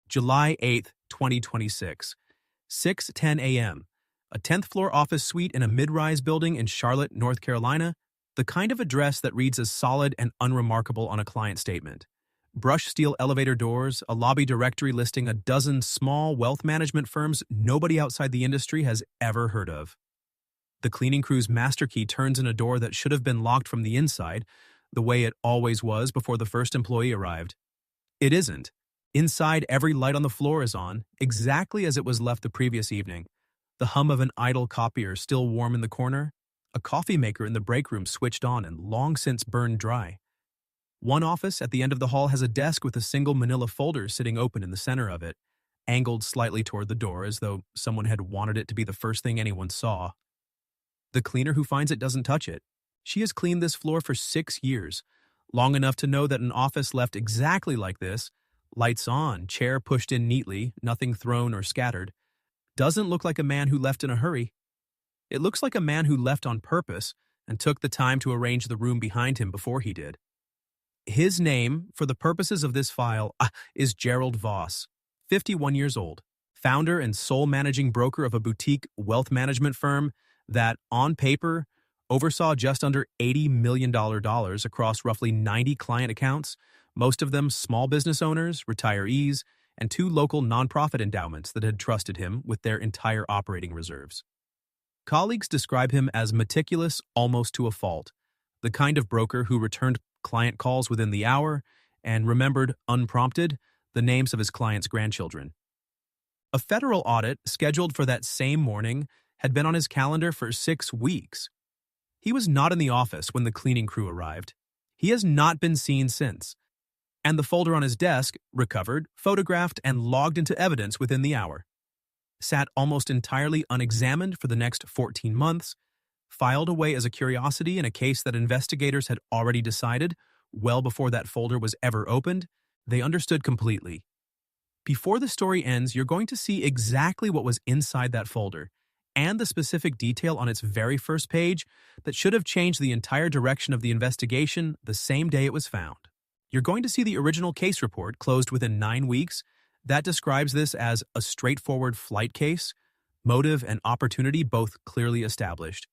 July 8th, 2026, 6:10 a.m. A 10th floor office suite in a mid-rise building in Charlotte, North Carolina, the kind of address that reads as solid and unremarkable on a client statement. Brushed steel elevator doors, a lobby directory listing a dozen small wealth management firms nobody outside the industry has ever heard of. The cleaning crew's master key turns in a door that should have been locked from the inside, the way it always was before the first employee arrived. It isn't. Inside, every light on the floor is on, exactly as it was left the previous evening. The hum of an idle copier still warm in the corner, a coffee maker in the break room switched on and long since burned dry. One office at the end of the hall has a desk with a single manila folder sitting open in the center of it, angled slightly toward the door as though someone had wanted it to be the first thing anyone saw. The cleaner who finds it doesn't touch it. She has cleaned this floor for 6 years, long enough to know that an office left exactly like this, lights on, chair pushed in neatly, nothing thrown or scattered, doesn't look like a man who left in a hurry. It looks like a man who left on purpose and took the time to arrange the room behind him before he did. His name, for the purposes of this file, is Gerald Voss, 51 years old, founder and sole managing broker of a boutique wealth management firm that, on paper, oversaw just under $80 million across roughly 90 client accounts, most of them small business owners, retirees, and 2 local nonprofit endowments that had trusted him with their entire operating reserves. Colleagues describe him as meticulous almost to a fault, the kind of broker who returned client calls within the hour and remembered, unprompted, the names of his clients' grandchildren. A federal audit scheduled for that same morning had been on his calendar for 6 weeks. He was not in the office when the cleaning crew arrived. He has not been seen since. And the folder on his desk, recovered, photographed, and logged into evidence within the hour, sat almost entirely unexamined for the next 14 months, filed away as a curiosity in a case that investigators had already decided, well before that folder was ever opened, they understood completely. Before the story ends, you're going to see exactly what was inside that folder, and the specific detail on its very first page that should have changed the entire direction of the investigation the same day it was found. You're going to see the original case report, closed within 9 weeks, that describes this as a straightforward flight case, motive and opportunity both clearly established.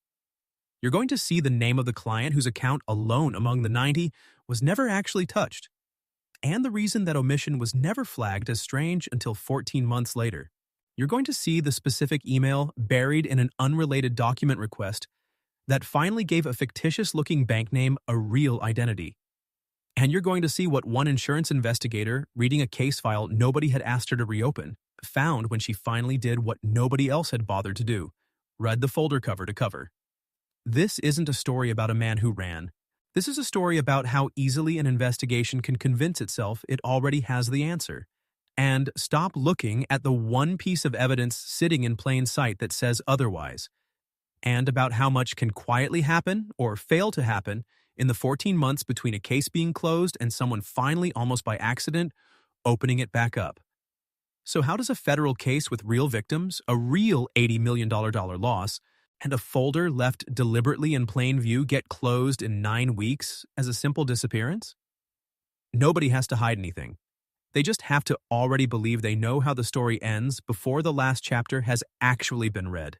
You're going to see the name of the client whose account alone among the 90 was never actually touched, and the reason that omission was never flagged as strange until 14 months later. You're going to see the specific email buried in an unrelated document request that finally gave a fictitious-looking bank name a real identity. And you're going to see what one insurance investigator, reading a case file nobody had asked her to reopen, found when she finally did what nobody else had bothered to do, read the folder cover to cover. This isn't a story about a man who ran. This is a story about how easily an investigation can convince itself it already has the answer, and stop looking at the one piece of evidence sitting in plain sight that says otherwise, and about how much can quietly happen or fail to happen in the 14 months between a case being closed and someone finally, almost by accident, opening it back up. So how does a federal case with real victims, a real $80 million loss, and a folder left deliberately in plain view get closed in 9 weeks as a simple disappearance? Nobody has to hide anything. They just have to already believe they know how the story ends before the last chapter has actually been read.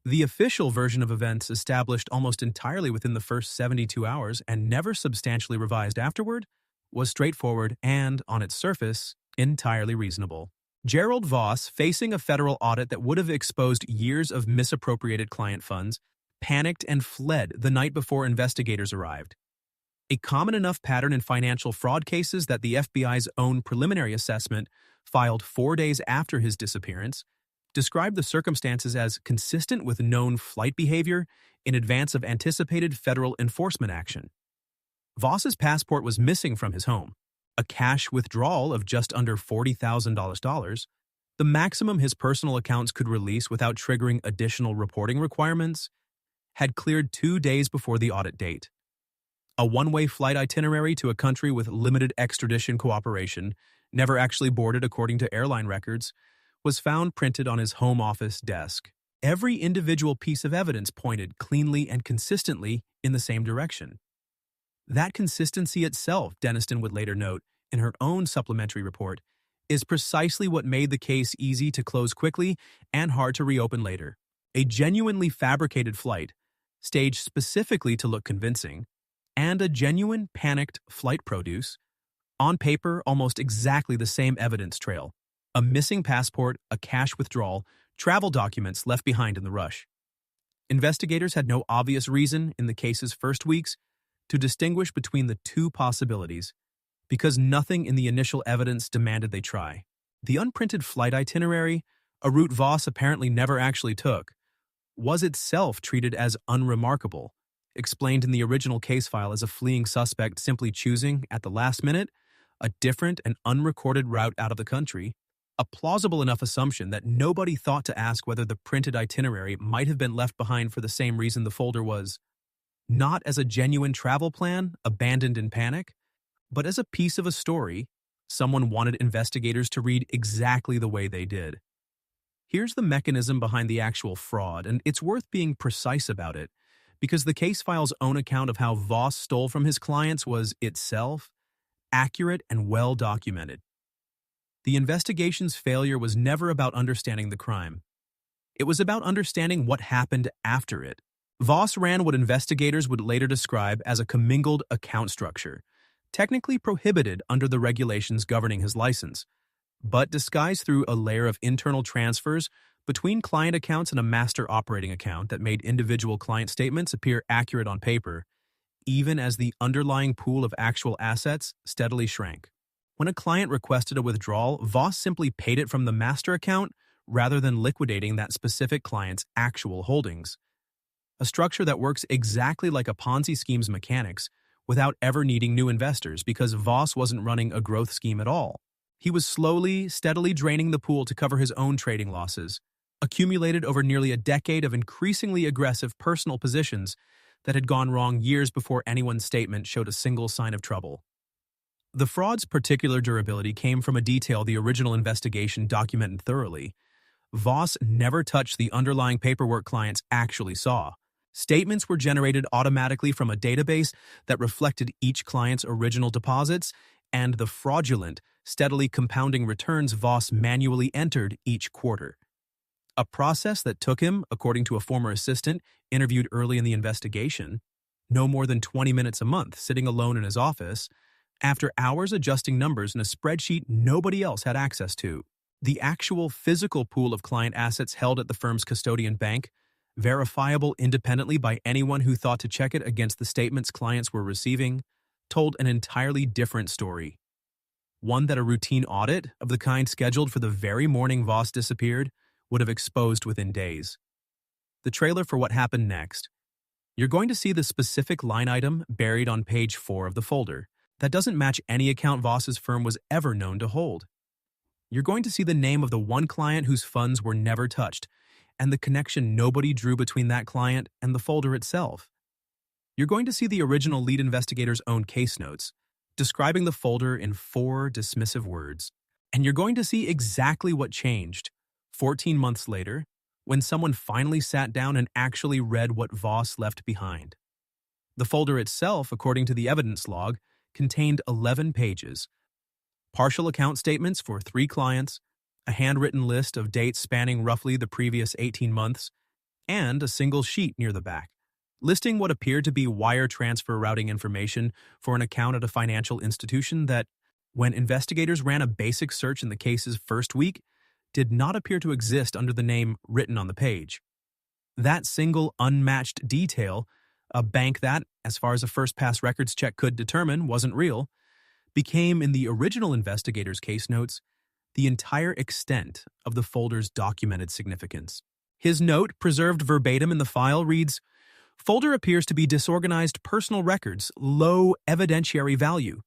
The official version of events, established almost entirely within the first 72 hours and never substantially revised afterward, was straightforward and, on its surface, entirely reasonable. Gerald Voss, facing a federal audit that would have exposed years of misappropriated client funds, panicked and fled the night before investigators arrived. A common enough pattern in financial fraud cases that the FBI's own preliminary assessment, filed 4 days after his disappearance, described the circumstances as consistent with known flight behavior in advance of anticipated federal enforcement action. Voss's passport was missing from his home, a cash withdrawal of just under $40,000, the maximum his personal accounts could release without triggering additional reporting requirements, had cleared 2 days before the audit date. A one-way flight itinerary to a country with limited extradition cooperation, never actually boarded according to airline records, was found printed on his home office desk. Every individual piece of evidence pointed cleanly and consistently in the same direction. That consistency itself, Deniston would later note in her own supplementary report, is precisely what made the case easy to close quickly and hard to reopen later. A genuinely fabricated flight, staged specifically to look convincing, and a genuine panicked flight produce, on paper almost exactly the same evidence trail: a missing passport, a cash withdrawal, travel documents left behind in the rush. Investigators had no obvious reason in the case's first weeks to distinguish between the two possibilities, because nothing in the initial evidence demanded they try. The unprinted flight itinerary, a route Voss apparently never actually took, was itself treated as unremarkable, explained in the original case file as a fleeing suspect simply choosing, at the last minute, a different and unrecorded route out of the country, a plausible enough assumption that nobody thought to ask whether the printed itinerary might have been left behind for the same reason the folder was: not as a genuine travel plan, abandoned in panic, but as a piece of a story someone wanted investigators to read exactly the way they did. Here's the mechanism behind the actual fraud, and it's worth being precise about it, because the case file's own account of how Voss stole from his clients was, itself, accurate and well documented. The investigation's failure was never about understanding the crime. It was about understanding what happened after it. Voss ran what investigators would later describe as a commingled account structure, technically prohibited under the regulations governing his license, but disguised through a layer of internal transfers between client accounts and a master operating account that made individual client statements appear accurate on paper, even as the underlying pool of actual assets steadily shrank. When a client requested a withdrawal, Voss simply paid it from the master account rather than liquidating that specific client's actual holdings. A structure that works exactly like a Ponzi scheme's mechanics without ever needing new investors, because Voss wasn't running a growth scheme at all. He was slowly, steadily draining the pool to cover his own trading losses, accumulated over nearly a decade of increasingly aggressive personal positions that had gone wrong years before anyone's statement showed a single sign of trouble. The fraud's particular durability came from a detail the original investigation documented thoroughly. Voss never touched the underlying paperwork clients actually saw. Statements were generated automatically from a database that reflected each client's original deposits and the fraudulent, steadily compounding returns Voss manually entered each quarter. A process that took him, according to a former assistant interviewed early in the investigation, no more than 20 minutes a month sitting alone in his office, after hours adjusting numbers in a spreadsheet nobody else had access to. The actual physical pool of client assets held at the firm's custodian bank, verifiable independently by anyone who thought to check it against the statements clients were receiving, told an entirely different story. One that a routine audit, of the kind scheduled for the very morning Voss disappeared, would have exposed within days. The trailer for what happened next. You're going to see the specific line item buried on page 4 of the folder that doesn't match any account Voss's firm was ever known to hold. You're going to see the name of the one client whose funds were never touched, and the connection nobody drew between that client and the folder itself. You're going to see the original lead investigator's own case notes, describing the folder in 4 dismissive words. And you're going to see exactly what changed 14 months later, when someone finally sat down and actually read what Voss left behind. The folder itself, according to the evidence log, contained 11 pages, partial account statements for 3 clients, a handwritten list of dates spanning roughly the previous 18 months, and a single sheet near the back, listing what appeared to be wire transfer routing information for an account at a financial institution that, when investigators ran a basic search in the case's first week, did not appear to exist under the name written on the page. That single unmatched detail, a bank that, as far as a first-pass records check could determine, wasn't real, became, in the original investigator's case notes, the entire extent of the folder's documented significance. His note, preserved verbatim in the file, reads, "Folder appears to be disorganized personal records, low evidentiary value."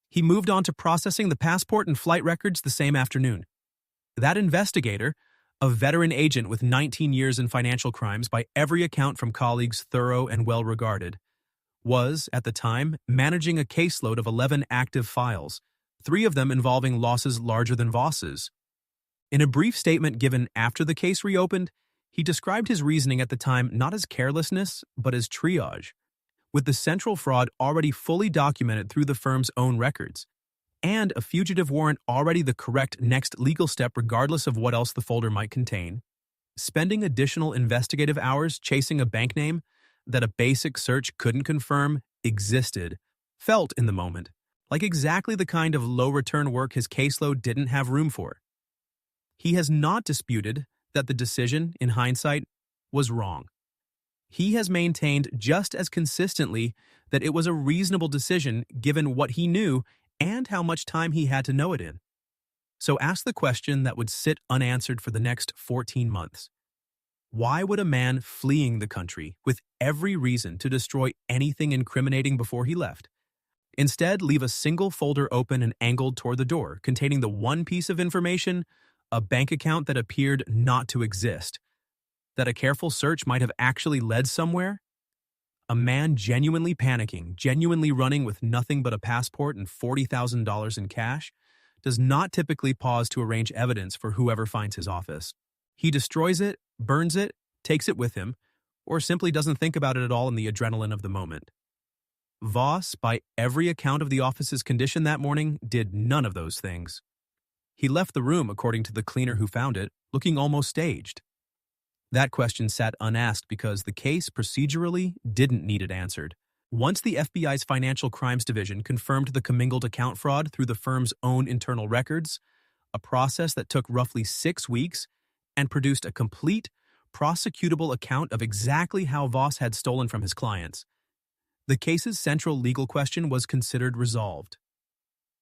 He moved on to processing the passport and flight records the same afternoon. That investigator, a veteran agent with 19 years in financial crimes by every account from colleagues thorough and well-regarded, was, at the time, managing a caseload of 11 active files, 3 of them involving losses larger than Voss's. In a brief statement given after the case reopened, he described his reasoning at the time not as carelessness, but as triage, with the central fraud already fully documented through the firm's own records, and a fugitive warrant already the correct next legal step regardless of what else the folder might contain, spending additional investigative hours chasing a bank name that a basic search couldn't confirm existed felt in the moment like exactly the kind of low-return work his caseload didn't have room for. He has not disputed that the decision, in hindsight, was wrong. He has maintained just as consistently that it was a reasonable decision given what he knew and how much time he had to know it in. So ask the question that would sit unanswered for the next 14 months. Why would a man fleeing the country with every reason to destroy anything incriminating before he left instead leave a single folder open and angled toward the door containing the one piece of information, a bank account that appeared not to exist, that a careful search might have actually led somewhere? A man genuinely panicking, genuinely running with nothing but a passport and $40,000 in cash, does not typically pause to arrange evidence for whoever finds his office. He destroys it, burns it, takes it with him, or simply doesn't think about it at all in the adrenaline of the moment. Voss, by every account of the office's condition that morning, did none of those things. He left the room, according to the cleaner who found it, looking almost staged. That question sat unasked because the case procedurally didn't need it answered. Once the FBI's Financial Crimes Division confirmed the commingled account fraud through the firm's own internal records, a process that took roughly 6 weeks, and produced a complete, prosecutable account of exactly how Voss had stolen from his clients, the case's central legal question was considered resolved.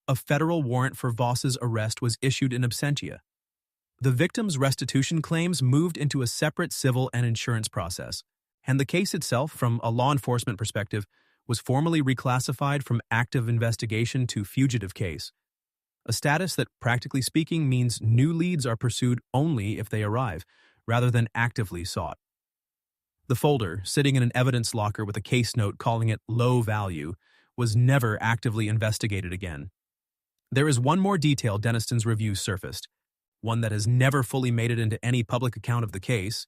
A federal warrant for Voss's arrest was issued in absentia. The victim's restitution claims moved into a separate civil and insurance process, and the case itself, from a law enforcement perspective, was formally reclassified from active investigation to fugitive case, a status that, practically speaking, means new leads are pursued only if they arrive, rather than actively sought. The folder, sitting in an evidence locker with a case note calling it low value, was never actively investigated again. There is one more detail Deniston's review surfaced, one that has never fully made it into any public account of the case.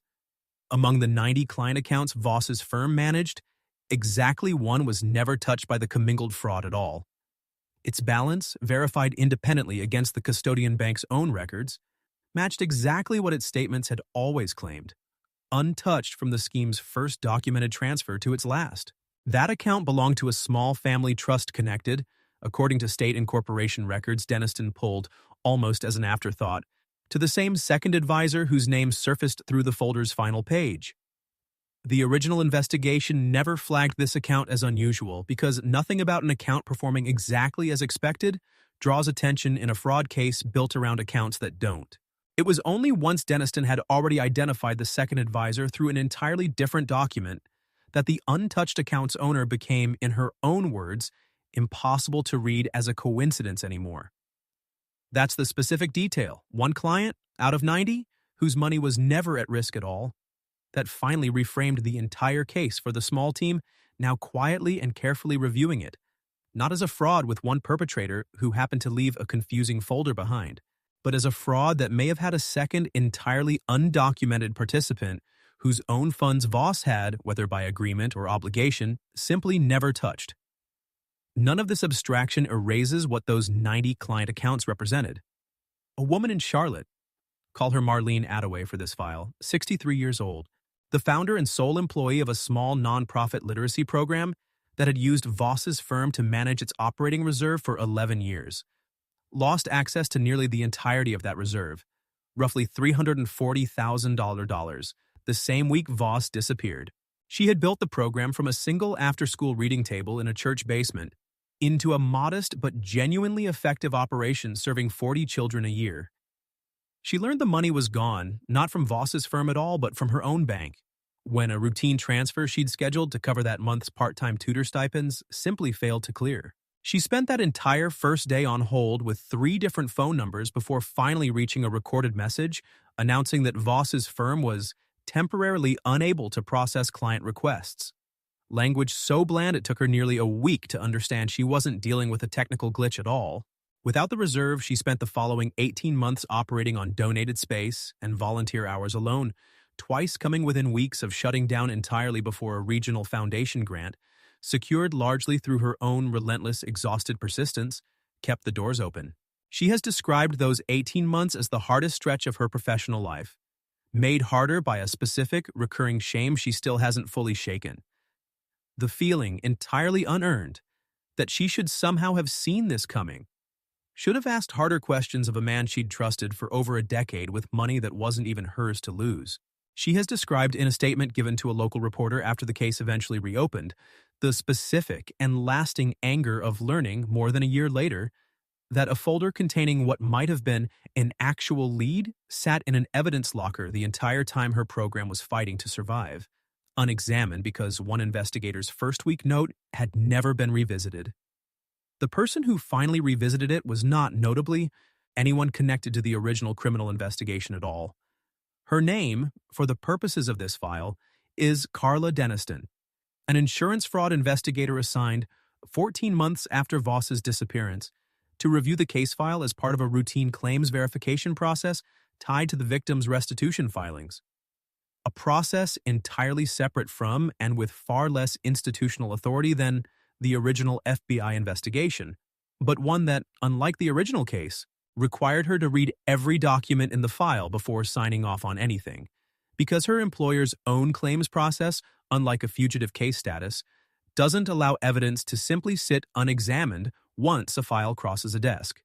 Among the 90 client accounts Voss's firm managed, exactly one was never touched by the commingled fraud at all. Its balance, verified independently against the custodian bank's own records, matched exactly what its statements had always claimed, untouched from the scheme's first documented transfer to its last. That account belonged to a small family trust connected, according to state and corporation records Deniston pulled, almost as an afterthought, to the same second advisor whose name surfaced through the folder's final page. The original investigation never flagged this account as unusual because nothing about an account performing exactly as expected draws attention in a fraud case built around accounts that don't. It was only once Deniston had already identified the second advisor through an entirely different document that the untouched account's owner became, in her own words, impossible to read as a coincidence anymore. That's the specific detail, one client, out of 90, whose money was never at risk at all, that finally reframed the entire case for the small team now quietly and carefully reviewing it, not as a fraud with one perpetrator who happened to leave a confusing folder behind, but as a fraud that may have had a second entirely undocumented participant whose own funds Voss had, whether by agreement or obligation, simply never touched. None of this abstraction erases what those 90 client accounts represented. A woman in Charlotte, call her Marlene Attaway for this file, 63 years old, the founder and sole employee of a small nonprofit literacy program that had used Voss's firm to manage its operating reserve for 11 years, lost access to nearly the entirety of that reserve, roughly $340,000, the same week Voss disappeared. She had built the program from a single after-school reading table in a church basement into a modest but genuinely effective operation serving 40 children a year. She learned the money was gone, not from Voss's firm at all, but from her own bank, when a routine transfer she'd scheduled to cover that month's part-time tutor stipends simply failed to clear. She spent that entire first day on hold with 3 different phone numbers before finally reaching a recorded message announcing that Voss's firm was temporarily unable to process client requests. Language so bland it took her nearly a week to understand she wasn't dealing with a technical glitch at all. Without the reserve, she spent the following 18 months operating on donated space and volunteer hours alone, twice coming within weeks of shutting down entirely before a regional foundation grant, secured largely through her own relentless, exhausted persistence, kept the doors open. She has described those 18 months as the hardest stretch of her professional life, made harder by a specific, recurring shame she still hasn't fully shaken. The feeling, entirely unearned, that she should somehow have seen this coming, should have asked harder questions of a man she'd trusted for over a decade with money that wasn't even hers to lose. She has described in a statement given to a local reporter after the case eventually reopened the specific and lasting anger of learning more than a year later that a folder containing what might have been an actual lead sat in an evidence locker the entire time her program was fighting to survive, unexamined because one investigator's first-week note had never been revisited. The person who finally revisited it was not, notably, anyone connected to the original criminal investigation at all. Her name, for the purposes of this file, is Carla Deniston, an insurance fraud investigator assigned 14 months after Voss's disappearance to review the case file as part of a routine claims verification process tied to the victim's restitution filings. A process entirely separate from and with far less institutional authority than the original FBI investigation, but one that, unlike the original case, required her to read every document in the file before signing off on anything, because her employer's own claims process, unlike a fugitive case status, doesn't allow evidence to simply sit unexamined once a file crosses a desk.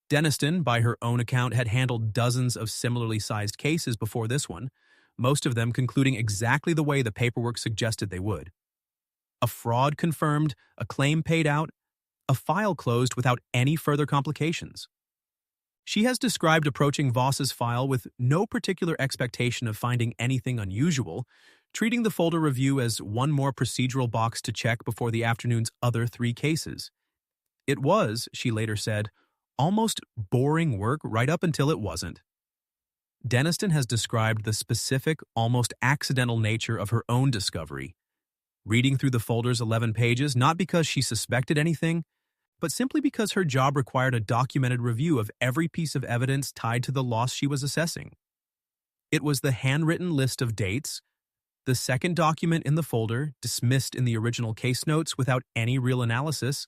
Deniston, by her own account, had handled dozens of similarly sized cases before this one, most of them concluding exactly the way the paperwork suggested they would. A fraud confirmed, a claim paid out, a file closed without any further complications. She has described approaching Voss's file with no particular expectation of finding anything unusual, treating the folder review as one more procedural box to check before the afternoon's other 3 cases. It was, she later said, almost boring work right up until it wasn't. Deniston has described the specific, almost accidental nature of her own discovery, reading through the folder's 11 pages not because she suspected anything, but simply because her job required a documented review of every piece of evidence tied to the loss she was assessing. It was the handwritten list of dates, the second document in the folder, dismissed in the original case notes without any real analysis,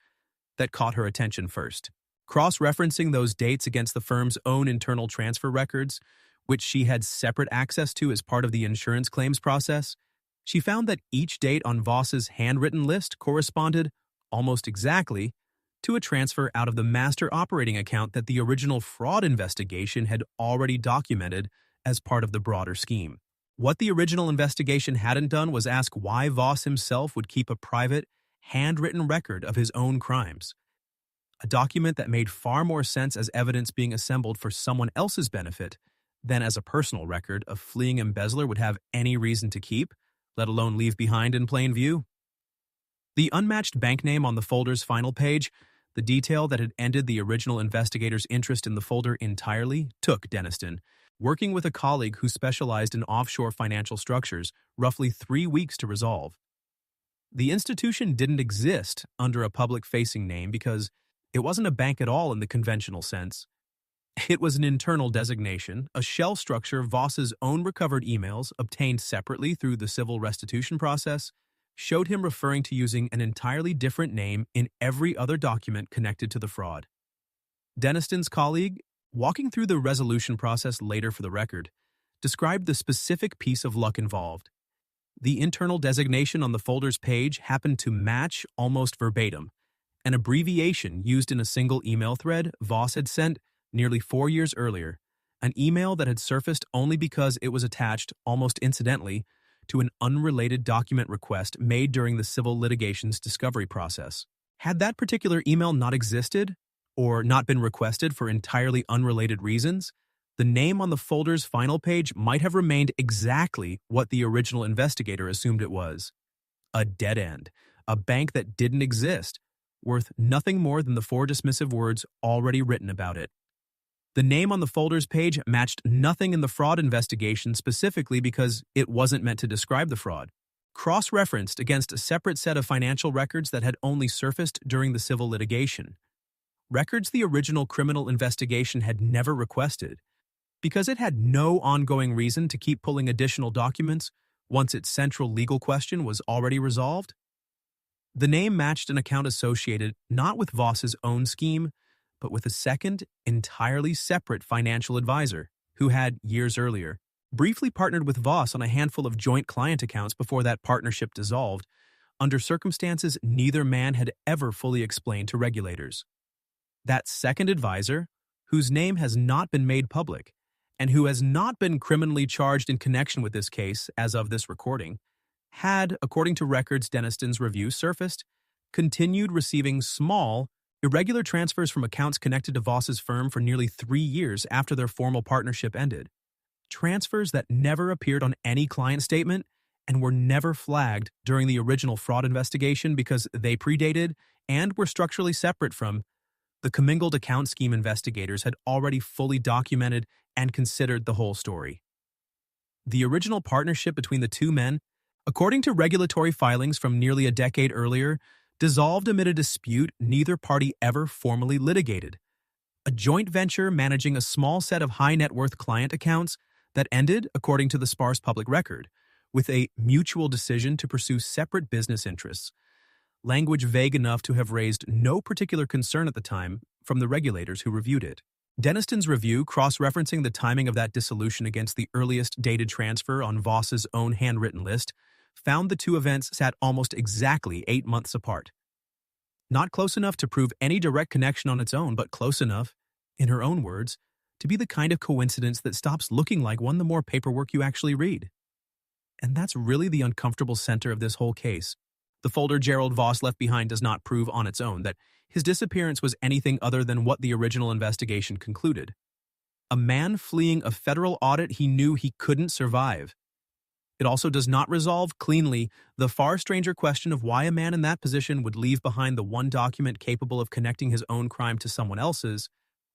that caught her attention first. Cross-referencing those dates against the firm's own internal transfer records, which she had separate access to as part of the insurance claims process, she found that each date on Voss's handwritten list corresponded, almost exactly, to a transfer out of the master operating account that the original fraud investigation had already documented as part of the broader scheme. What the original investigation hadn't done was ask why Voss himself would keep a private, handwritten record of his own crimes, a document that made far more sense as evidence being assembled for someone else's benefit than as a personal record a fleeing embezzler would have any reason to keep, let alone leave behind in plain view. The unmatched bank name on the folder's final page, the detail that had ended the original investigator's interest in the folder entirely, took Deniston, working with a colleague who specialized in offshore financial structures, roughly 3 weeks to resolve. The institution didn't exist under a public-facing name because it wasn't a bank at all in the conventional sense. It was an internal designation, a shell structure Voss's own recovered emails, obtained separately through the civil restitution process, showed him referring to using an entirely different name in every other document connected to the fraud. Deniston's colleague, walking through the resolution process later for the record, described the specific piece of luck involved. The internal designation on the folder's page happened to match almost verbatim an abbreviation used in a single email thread Voss had sent nearly 4 years earlier, an email that had surfaced only because it was attached, almost incidentally, to an unrelated document request made during the civil litigation's discovery process. Had that particular email not existed, or not been requested for entirely unrelated reasons, the name on the folder's final page might have remained exactly what the original investigator assumed it was. A dead end, a bank that didn't exist, worth nothing more than the 4 dismissive words already written about it. The name on the folder's page matched nothing in the fraud investigation specifically because it wasn't meant to describe the fraud. Cross-referenced against a separate set of financial records that had only surfaced during the civil litigation. Records the original criminal investigation had never requested, because it had no ongoing reason to keep pulling additional documents once its central legal question was already resolved. The name matched an account associated not with Voss's own scheme, but with a second, entirely separate financial advisor who had, years earlier, briefly partnered with Voss on a handful of joint client accounts before that partnership dissolved, under circumstances neither man had ever fully explained to regulators. That second advisor, whose name has not been made public, and who has not been criminally charged in connection with this case as of this recording, had, according to records Deniston's review surfaced, continued receiving small, irregular transfers from accounts connected to Voss's firm for nearly 3 years after their formal partnership ended. Transfers that never appeared on any client statement and were never flagged during the original fraud investigation because they predated and were structurally separate from the commingled account scheme. Investigators had already fully documented and considered the whole story. The original partnership between the two men, according to regulatory filings from nearly a decade earlier, dissolved amid a dispute neither party ever formally litigated. A joint venture managing a small set of high-net-worth client accounts that ended, according to the sparse public record, with a mutual decision to pursue separate business interests, language vague enough to have raised no particular concern at the time from the regulators who reviewed it. Deniston's review, cross-referencing the timing of that dissolution against the earliest dated transfer on Voss's own handwritten list, found the two events sat almost exactly 8 months apart. Not close enough to prove any direct connection on its own, but close enough, in her own words, to be the kind of coincidence that stops looking like one the more paperwork you actually read. And that's really the uncomfortable center of this whole case. The folder Gerald Voss left behind does not prove on its own that his disappearance was anything other than what the original investigation concluded. A man fleeing a federal audit he knew he couldn't survive. It also does not resolve cleanly the far stranger question of why a man in that position would leave behind the one document capable of connecting his own crime to someone else's,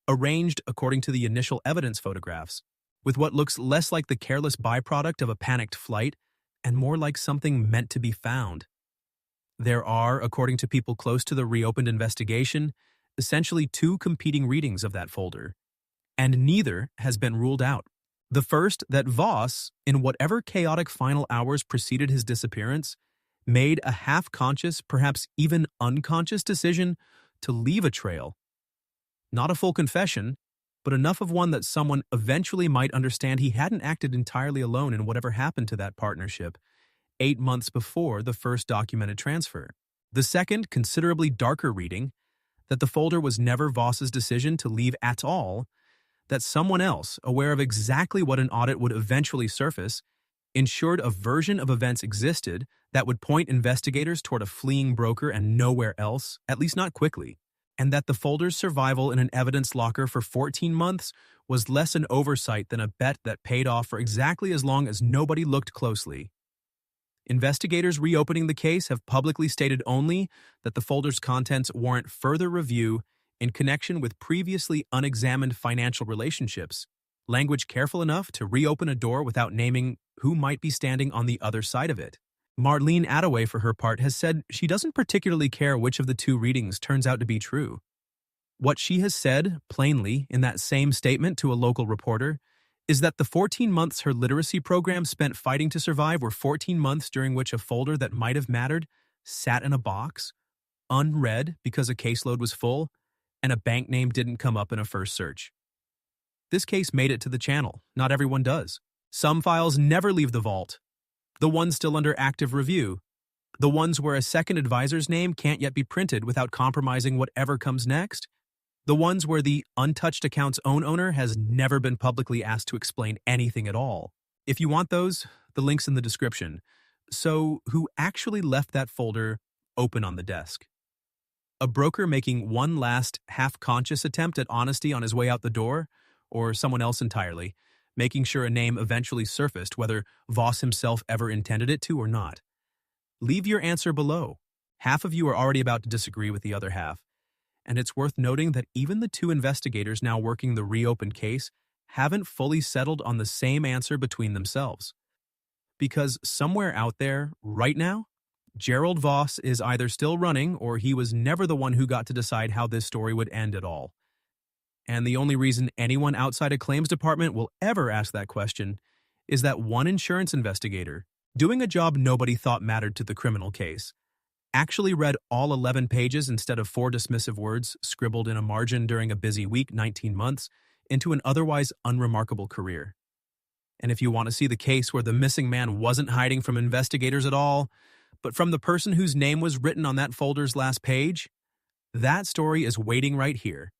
arranged according to the initial evidence photographs, with what looks less like the careless byproduct of a panicked flight and more like something meant to be found. There are, according to people close to the reopened investigation, essentially two competing readings of that folder, and neither has been ruled out. The first, that Voss, in whatever chaotic final hours preceded his disappearance, made a half-conscious, perhaps even unconscious decision to leave a trail. Not a full confession, but enough of one that someone eventually might understand he hadn't acted entirely alone in whatever happened to that partnership 8 months before the first documented transfer. The second, considerably darker reading, that the folder was never Voss's decision to leave at all, that someone else, aware of exactly what an audit would eventually surface, ensured a version of events existed that would point investigators toward a fleeing broker and nowhere else, at least not quickly, and that the folder's survival in an evidence locker for 14 months was less an oversight than a bet that paid off for exactly as long as nobody looked closely. Investigators reopening the case have publicly stated only that the folder's contents warrant further review in connection with previously unexamined financial relationships, language careful enough to reopen a door without naming who might be standing on the other side of it. Marlene Attaway, for her part, has said she doesn't particularly care which of the two readings turns out to be true. What she has said, plainly, in that same statement to a local reporter, is that the 14 months her literacy program spent fighting to survive were 14 months during which a folder that might have mattered sat in a box, unread because a caseload was full, and a bank name didn't come up in a first search. This case made it to the channel. Not everyone does. Some files never leave the vault. The ones still under active review. The ones where a second advisor's name can't yet be printed without compromising whatever comes next. The ones where the untouched account's own owner has never been publicly asked to explain anything at all. If you want those, the link's in the description. So, who actually left that folder open on the desk? A broker making one last half-conscious attempt at honesty on his way out the door, or someone else entirely, making sure a name eventually surfaced, whether Voss himself ever intended it to or not? Leave your answer below. Half of you are already about to disagree with the other half, and it's worth noting that even the two investigators now working the reopened case haven't fully settled on the same answer between themselves. Because somewhere out there, right now, Gerald Voss is either still running or he was never the one who got to decide how this story would end at all. And the only reason anyone outside a claims department will ever ask that question is that one insurance investigator, doing a job nobody thought mattered to the criminal case, actually read all 11 pages instead of 4 dismissive words scribbled in a margin during a busy week, 19 months, into an otherwise unremarkable career. And if you want to see the case where the missing man wasn't hiding from investigators at all, but from the person whose name was written on that folder's last page, that story is waiting right here.